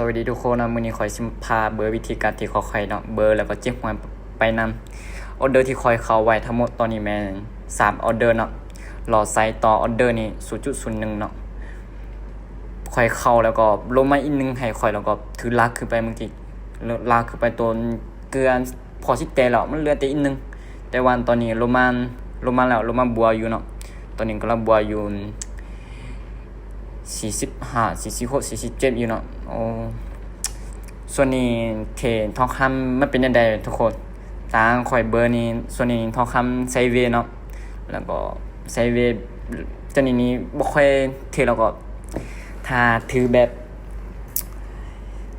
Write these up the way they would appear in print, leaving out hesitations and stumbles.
วัสดีทุกคนนะมื้อนี้ข่อยสิพาเบอร์วิธีการที่เขาไข่เนาะเบอร์แล้วก็เจ็บหัวไปนำออเดอร์ที่ข่อยเข้าไว้ทั้งหมดตอนนี้แม่น3ออเดอร์เนาะรอไซต์ต่อออเดอร์นี่ 0.01 เนาะข่อยเข้าแล้วก็ลงมาอีกนึงให้ข่อยแล้วก็ถือลากขึ้นไปเมื่อกี้ลากขึ้นไปตัวเกลือพอสิแตแล้วมันเหลือแต่อีกนึงแต่วันตอนนี้ลงมาแล้วลงมาบัวอยู่เนาะตอนนี้กำลังบัวอยู่45 46 47อยู่เนาะโอ้ส่วนนี้เททองคำมันเป็นจังได๋ทุกคนตางข่อยเบอร์นี้ส่วนนี้ทองคำไซเวย์เนาะแล้วก็ไซเวย์ตัวนี้บ่ค่อยเทแล้วก็ถ้าถือแบบ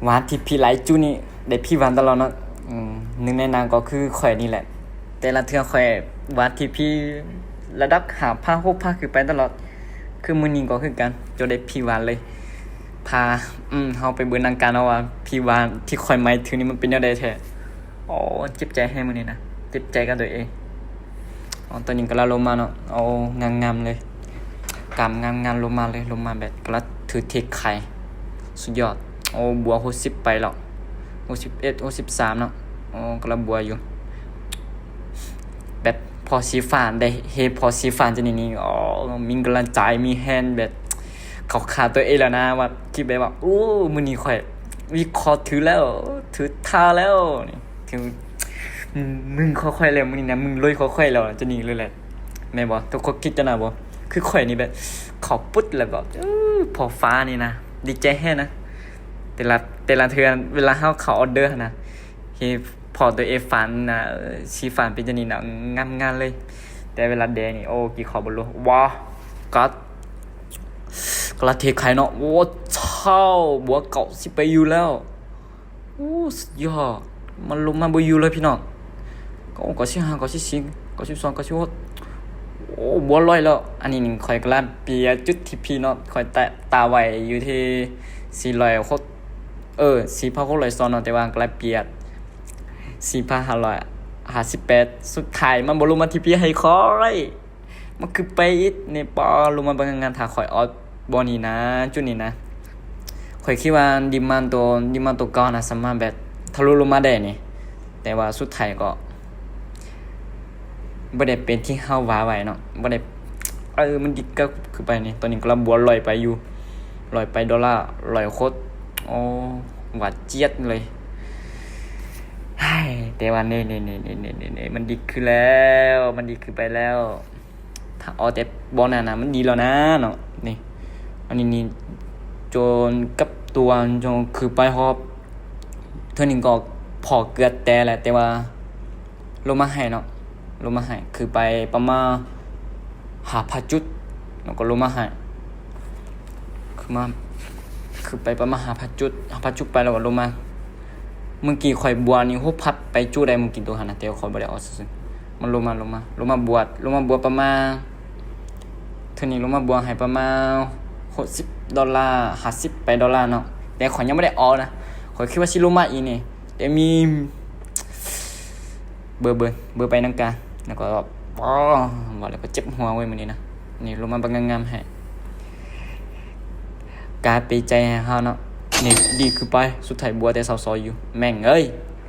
ว่าที่พี่หลายจุนี่ได้พี่วันตลอดเนาะหนึ่งในนั้นก็คือข่อยนี่แหละแต่ละเทื่อข่อยว่าที่พี่ระดับ5 6 คือไปตลอดคือมื้อนี้ก็คือกันจะได้พี่วานเลยพาเฮาไปเบิ่งนางการเอาว่าพี่วานที่ข่อยหมายถึงนี่มันเป็นจังได๋แท้อ๋อเจ็บใจให้มื้อนี้นะเจ็บใจกับตัวเองตอนนี้ก็ลงมาเนาะเอางามๆเลยกำงามๆลงมาเลยลงมาแบบกระถือเทคไข่สุดยอดโอ้บัว60ไปแล้ว61 63เนาะอ๋อกระบัวอยู่แบบพอสีฟ้าได้เฮพอสีฟ้าจะนี่อ๋อมีกำลังใจมีแฮนแบบเขาขาตัวเองแล้วนะว่าคิดแบบว่าโอ้มื้อนี้ข่อยวิเคราะห์ถือแล้วถือท่าแล้วนี่ถือมึงค่อยๆแล้วมื้อนี้นะมึงลุยค่อยๆแล้วจะนี่เลยแหละแม่นบ่ทุกคนคิดจังได๋บ่คือข่อยนี่แบบเขาปุ๊ดแล้วก็พอฟ้านี่นะดีใจแฮนะแต่ละเทื่อเวลาเฮาเข้าออเดอร์นะเฮพอตัวเองฝันนะสีฝันเป็นจังนี้นะงามๆเลยแต่เวลาแดงนี่โอ้กี่ขอบ่รู้ว้าก็กระเทศไข่เนาะโอ้เช่าบัวเก่าสิไปอยู่แล้วโอ้สุดยอดมันลงมาบ่อยู่เลยพี่น้องก็สิ5ก็สิ10ก็12ก็16โอ้บัวลอยแล้วอันนี้นี่ข่อยกำลังเปลี่ยนจุดที่พี่เนาะข่อยตาไว้อยู่ที่400โคตร4,600เนาะแต่ว่ากำลังเปลี่ยน4,558สุดท้ายมันบ่ลงมาที่พี่ให้ข่อยมันคือไปอีกนี่ปอลงมาบางงานถ้าข่อยออดบ่นี่นะจุดนี้นะข่อยคิดว่าดิมานตัวเก่านะสามารถแบบทะลุลงมาได้นี่แต่ว่าสุดท้ายก็บ่ได้เป็นที่เฮาว่าไว้เนาะบ่ได้มันดิก็คือไปนี่ตอนนี้กำลังบัวลอยไปอยู่ลอยไปดอลลาร์ลอยโคตรโอ้หวานเจี๊ยดเลยแต่ว่านี่มันดีขึ้นแล้วมันดีขึ้นไปแล้วถ้าแต่บอลน่ะมันดีแล้วนะเนาะนี่อันนี้นี่จนกับตัวจนคือไปฮอบเท่านี้ก็พอเกือบแต่แหละแต่ว่าลงมาให้เนาะลงมาให้คือไปประมาณ5,000จุดแล้วก็ลงมาให้คือไปประมาณ5,000จุดไปแล้วก็ลงมาเมื่อกี้ข่อยบัวนี่6,000ไปจู้ได้มึงกินตัวหั่นน่ะแต่ข่อยบ่ได้เอาซื่อๆมันลงมาบวชประมาณเท่านี้ลงมาบวชให้ประมาณ$60 50ไปดอลลาร์เนาะแต่ข่อยยังบ่ได้เอานะข่อยคิดว่าสิลงมาอีนี่แต่มีเบอร์ไปนำกันแล้วก็บ่แล้วก็เจ็บหัวเว้ยมื้อนี้นะนี่ลงมาบักงามๆให้กลายไปใจให้เฮาเนาะนี่ดีคือไปสุดท้ายบัวแต่เซาซอยอยู่แม่งเอ้ย